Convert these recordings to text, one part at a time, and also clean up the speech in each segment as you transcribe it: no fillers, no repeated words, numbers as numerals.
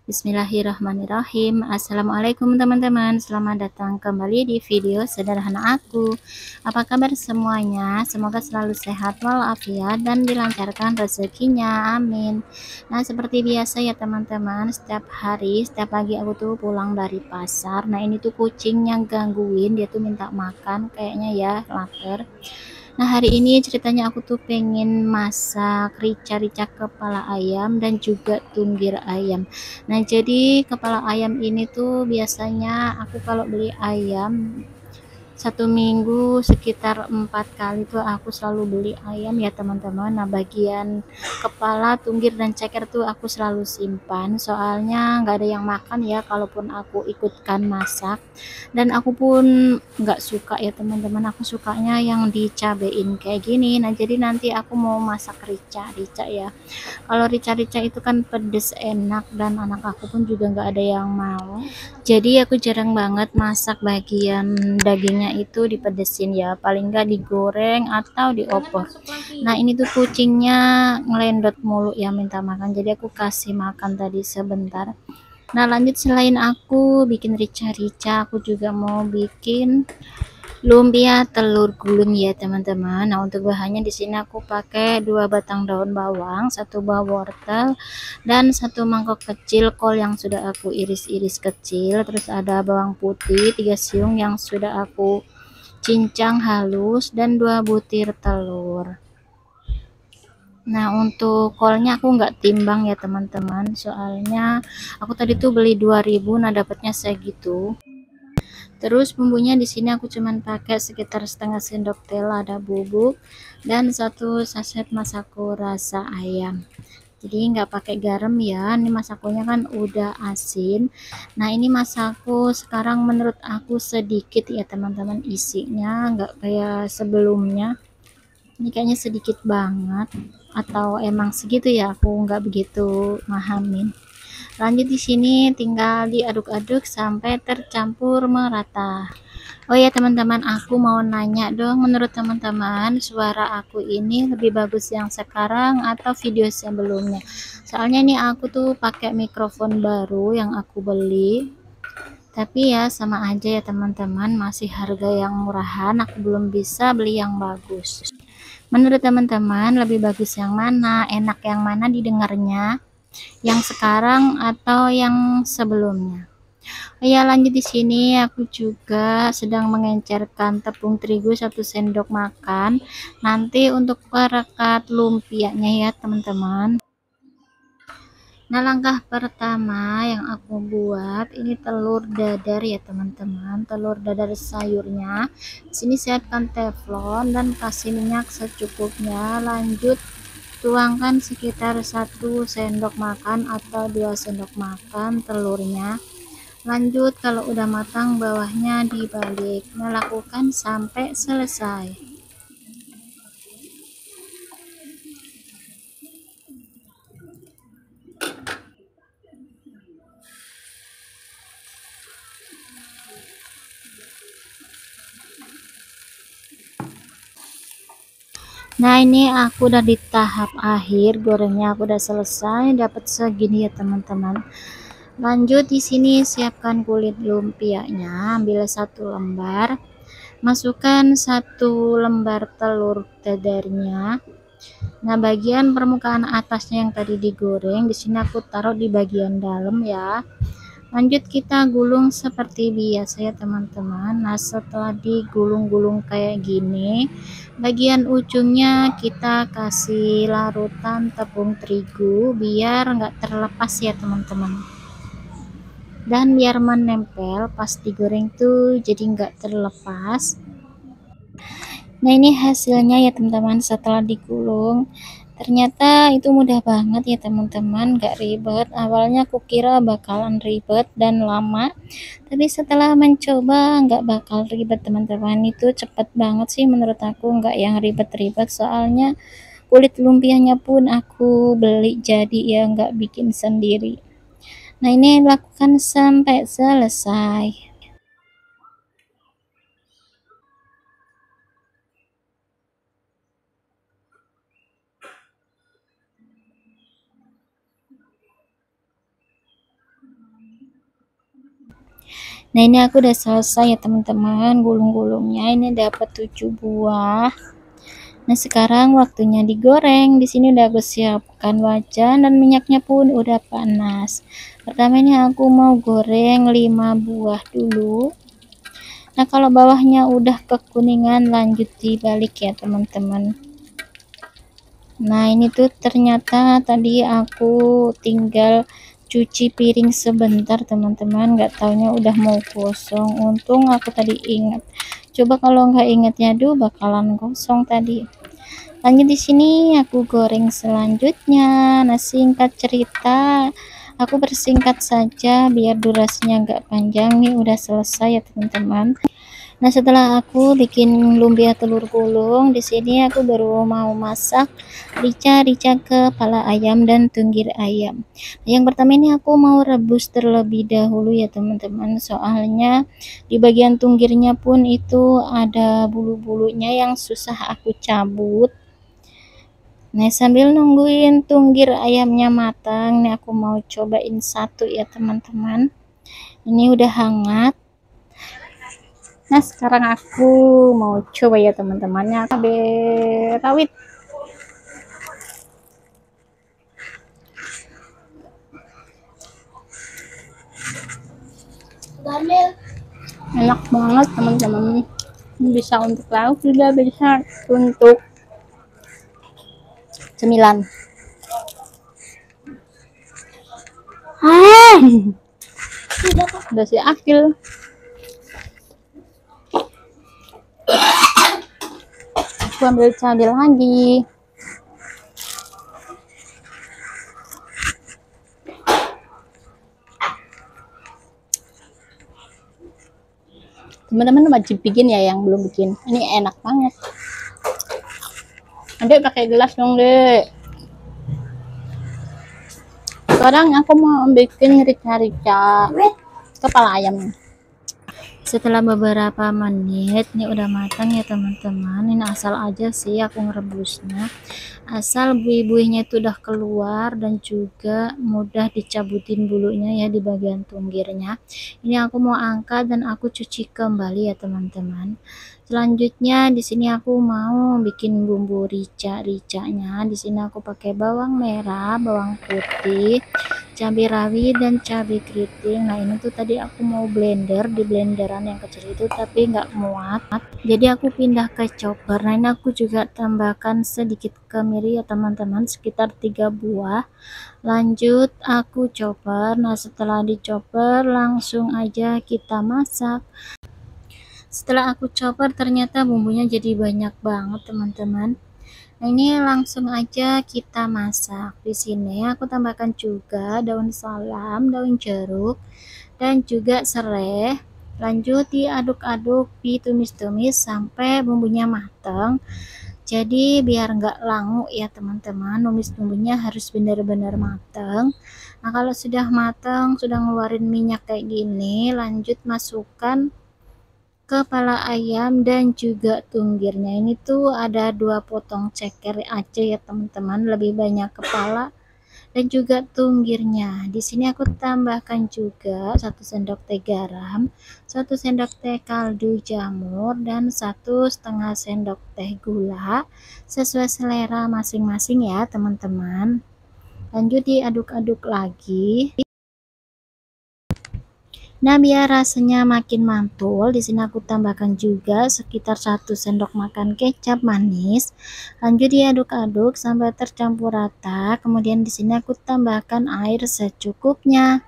Bismillahirrahmanirrahim. Assalamualaikum teman-teman, selamat datang kembali di video sederhana aku. Apa kabar semuanya? Semoga selalu sehat walafiat dan dilancarkan rezekinya, amin. Nah, seperti biasa ya teman-teman, setiap hari, setiap pagi aku tuh pulang dari pasar. Nah, ini tuh kucing yang gangguin, dia tuh minta makan kayaknya ya, lapar. Nah, hari ini ceritanya aku tuh pengen masak rica-rica kepala ayam dan juga tunggir ayam. Nah, jadi kepala ayam ini tuh biasanya aku kalau beli ayam 1 minggu sekitar 4 kali tuh aku selalu beli ayam ya teman-teman. Nah, bagian kepala, tunggir dan ceker tuh aku selalu simpan, soalnya nggak ada yang makan ya kalaupun aku ikutkan masak. Dan aku pun nggak suka ya teman-teman, aku sukanya yang dicabein kayak gini. Nah, jadi nanti aku mau masak rica-rica ya. Kalau rica-rica itu kan pedes enak dan anak aku pun juga nggak ada yang mau. Jadi aku jarang banget masak bagian dagingnya itu dipedesin ya. Paling nggak digoreng atau diopor. Nah, ini tuh kucingnya ngelendot mulu ya minta makan. Jadi aku kasih makan tadi sebentar. Nah, lanjut, selain aku bikin rica-rica, aku juga mau bikin lumpia telur gulung ya teman-teman. Nah, untuk bahannya di sini aku pakai 2 batang daun bawang, 1 buah wortel, dan 1 mangkok kecil kol yang sudah aku iris-iris kecil. Terus ada bawang putih 3 siung yang sudah aku cincang halus dan 2 butir telur. Nah, untuk kolnya aku nggak timbang ya teman-teman, soalnya aku tadi tuh beli 2000, nah dapatnya segitu. Terus bumbunya di sini aku cuman pakai sekitar setengah sendok teh lada bubuk dan 1 saset masako rasa ayam. Jadi nggak pakai garam ya, ini masakonya kan udah asin. Nah, ini masako sekarang menurut aku sedikit ya teman-teman, isinya nggak kayak sebelumnya. Ini kayaknya sedikit banget, atau emang segitu ya, aku nggak begitu mahamin. Lanjut, di sini tinggal diaduk-aduk sampai tercampur merata. Oh ya teman-teman, aku mau nanya dong, menurut teman-teman suara aku ini lebih bagus yang sekarang atau video sebelumnya? Soalnya ini aku tuh pakai mikrofon baru yang aku beli, tapi ya sama aja ya teman-teman, masih harga yang murahan, aku belum bisa beli yang bagus. Menurut teman-teman lebih bagus yang mana? Enak yang mana didengarnya? Yang sekarang atau yang sebelumnya? Ya, lanjut, di sini aku juga sedang mengencerkan tepung terigu 1 sendok makan. Nanti untuk perekat lumpianya ya teman-teman. Nah, langkah pertama yang aku buat ini telur dadar ya teman-teman, telur dadar sayurnya. Di sini siapkan teflon dan kasih minyak secukupnya. Lanjut, tuangkan sekitar 1 sendok makan atau 2 sendok makan telurnya. Lanjut, kalau udah matang bawahnya dibalik. Melakukan sampai selesai. Nah, ini aku udah di tahap akhir, gorengnya aku udah selesai, dapat segini ya teman-teman. Lanjut, di sini siapkan kulit lumpianya, ambil 1 lembar, masukkan 1 lembar telur dadarnya. Nah, bagian permukaan atasnya yang tadi digoreng di sini aku taruh di bagian dalam ya. Lanjut, kita gulung seperti biasa ya teman-teman. Nah, setelah digulung-gulung kayak gini, bagian ujungnya kita kasih larutan tepung terigu biar nggak terlepas ya teman-teman, dan biar menempel pas digoreng tuh jadi nggak terlepas. Nah, ini hasilnya ya teman-teman setelah digulung. Ternyata itu mudah banget ya teman-teman, gak ribet. Awalnya aku kira bakalan ribet dan lama, tapi setelah mencoba nggak bakal ribet teman-teman. Itu cepet banget sih menurut aku, nggak yang ribet-ribet. Soalnya kulit lumpianya pun aku beli jadi ya, nggak bikin sendiri. Nah, ini lakukan sampai selesai. Nah, ini aku udah selesai ya teman-teman, gulung-gulungnya. Ini dapat 7 buah. Nah, sekarang waktunya digoreng. Di sini udah aku siapkan wajan dan minyaknya pun udah panas. Pertama ini aku mau goreng 5 buah dulu. Nah, kalau bawahnya udah kekuningan, lanjut dibalik ya teman-teman. Nah, ini tuh ternyata tadi aku tinggal cuci piring sebentar teman-teman, nggak taunya udah mau kosong. Untung aku tadi ingat, coba kalau nggak ingatnya aduh bakalan kosong tadi. Lanjut di sini aku goreng selanjutnya. Nah, singkat cerita aku bersingkat saja biar durasinya nggak panjang. Nih udah selesai ya teman-teman. Nah, setelah aku bikin lumpia telur gulung, di sini aku baru mau masak rica-rica kepala ayam dan tunggir ayam. Yang pertama ini aku mau rebus terlebih dahulu ya teman-teman. Soalnya di bagian tunggirnya pun itu ada bulu-bulunya yang susah aku cabut. Nah, sambil nungguin tunggir ayamnya matang, nih aku mau cobain satu ya teman-teman. Ini udah hangat. Nah, sekarang aku mau coba ya teman-temannya cabai rawit. Enak banget teman-teman. Bisa untuk lauk juga bisa untuk cemilan. Udah si akil. Aku ambil cabai lagi. Teman-teman wajib bikin ya yang belum bikin. Ini enak banget. Adek pakai gelas dong, Dek. Sekarang aku mau bikin rica-rica kepala ayam. Setelah beberapa menit ini udah matang ya teman-teman. Ini asal aja sih aku ngerebusnya, asal buih-buihnya itu udah keluar dan juga mudah dicabutin bulunya ya di bagian tunggirnya. Ini aku mau angkat dan aku cuci kembali ya teman-teman. Selanjutnya di sini aku mau bikin bumbu rica-ricanya. Di sini aku pakai bawang merah, bawang putih, cabai rawit dan cabai keriting. Nah, ini tuh tadi aku mau blender di blenderan yang kecil itu tapi nggak muat. Jadi aku pindah ke chopper. Nah, ini aku juga tambahkan sedikit kemiri ya teman-teman, sekitar 3 buah. Lanjut aku chopper. Nah, setelah dichopper langsung aja kita masak. Setelah aku chopper ternyata bumbunya jadi banyak banget teman-teman. Nah, ini langsung aja kita masak. Di sini aku tambahkan juga daun salam, daun jeruk, dan juga serai. Lanjut diaduk-aduk, ditumis-tumis sampai bumbunya matang. Jadi biar nggak langu ya teman-teman, numis bumbunya harus benar-benar matang. Nah, kalau sudah matang, sudah ngeluarin minyak kayak gini, lanjut masukkan kepala ayam dan juga tunggirnya. Ini tuh ada 2 potong ceker aja ya teman-teman, lebih banyak kepala dan juga tunggirnya. Di sini aku tambahkan juga 1 sendok teh garam, 1 sendok teh kaldu jamur, dan 1,5 sendok teh gula sesuai selera masing-masing ya teman-teman. Lanjut diaduk-aduk lagi. Nah, biar rasanya makin mantul, di sini aku tambahkan juga sekitar 1 sendok makan kecap manis. Lanjut diaduk-aduk sampai tercampur rata. Kemudian di sini aku tambahkan air secukupnya.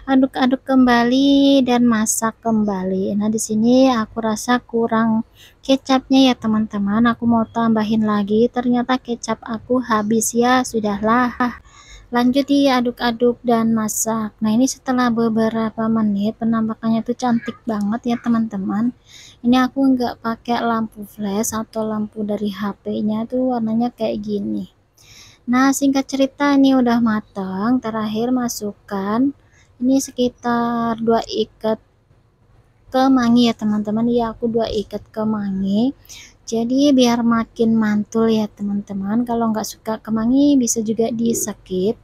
Aduk-aduk kembali dan masak kembali. Nah, di sini aku rasa kurang kecapnya ya teman-teman. Aku mau tambahin lagi. Ternyata kecap aku habis ya. Sudahlah. Lanjut diaduk-aduk dan masak. Nah, ini setelah beberapa menit penampakannya tuh cantik banget ya teman-teman. Ini aku nggak pakai lampu flash atau lampu dari HP-nya tuh warnanya kayak gini. Nah, singkat cerita ini udah matang. Terakhir masukkan ini sekitar 2 ikat kemangi ya teman-teman. Ya, aku 2 ikat kemangi. Jadi biar makin mantul ya teman-teman. Kalau nggak suka kemangi bisa juga di skip.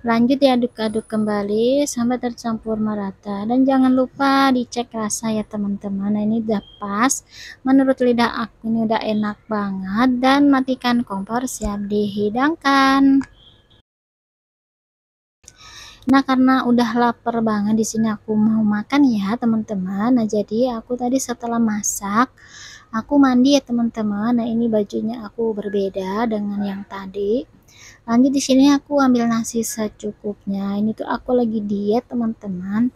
Lanjut diaduk-aduk kembali sampai tercampur merata dan jangan lupa dicek rasa ya teman-teman. Nah, ini udah pas, menurut lidah aku ini udah enak banget, dan matikan kompor, siap dihidangkan. Nah, karena udah lapar banget di sini aku mau makan ya teman-teman. Nah, jadi aku tadi setelah masak, aku mandi ya teman-teman. Nah, ini bajunya aku berbeda dengan yang tadi. Lanjut di sini aku ambil nasi secukupnya. Ini tuh aku lagi diet teman-teman.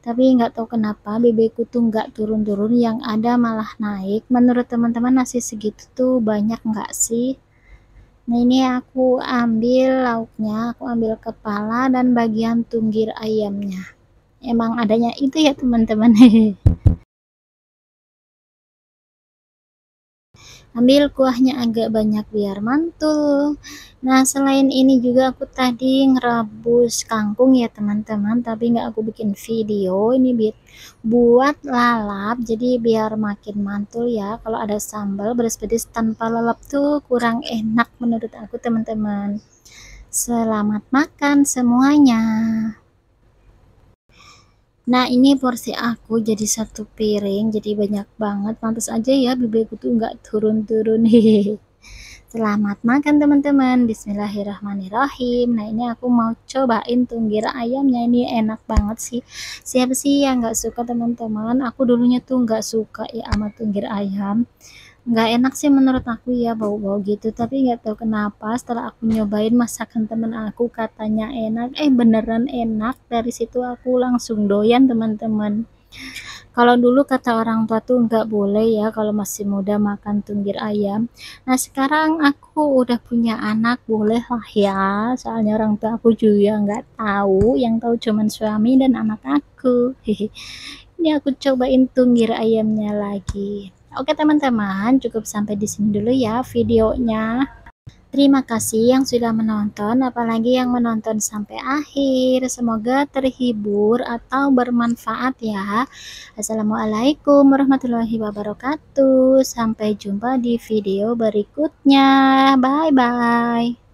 Tapi nggak tahu kenapa BB-ku tuh nggak turun-turun, yang ada malah naik. Menurut teman-teman nasi segitu tuh banyak nggak sih? Nah, ini aku ambil lauknya, aku ambil kepala dan bagian tunggir ayamnya. Emang adanya itu ya teman-teman. Ambil kuahnya agak banyak biar mantul. Nah, selain ini juga aku tadi ngerebus kangkung ya teman-teman, tapi nggak aku bikin video ini buat lalap, jadi biar makin mantul ya. Kalau ada sambal beres-beres tanpa lalap tuh kurang enak menurut aku teman-teman. Selamat makan semuanya. Nah, ini porsi aku jadi satu piring, jadi banyak banget. Pantas aja ya bibirku tuh nggak turun-turun. Hehehe. Selamat makan teman-teman. Bismillahirrahmanirrahim. Nah, ini aku mau cobain tunggir ayamnya. Ini enak banget sih. Siapa sih yang nggak suka teman-teman? Aku dulunya tuh nggak suka ya sama tunggir ayam. Nggak enak sih menurut aku ya, bau-bau gitu. Tapi nggak tahu kenapa setelah aku nyobain masakan temen aku katanya enak. Beneran enak. Dari situ aku langsung doyan teman-teman. Kalau dulu kata orang tua tuh nggak boleh ya kalau masih muda makan tunggir ayam. Nah, sekarang aku udah punya anak, boleh lah ya. Soalnya orang tua aku juga nggak tahu, yang tahu cuman suami dan anak aku. Hehe. Ini aku cobain tunggir ayamnya lagi. Oke teman-teman, cukup sampai di sini dulu ya videonya. Terima kasih yang sudah menonton, apalagi yang menonton sampai akhir. Semoga terhibur atau bermanfaat ya. Assalamualaikum warahmatullahi wabarakatuh. Sampai jumpa di video berikutnya. Bye bye.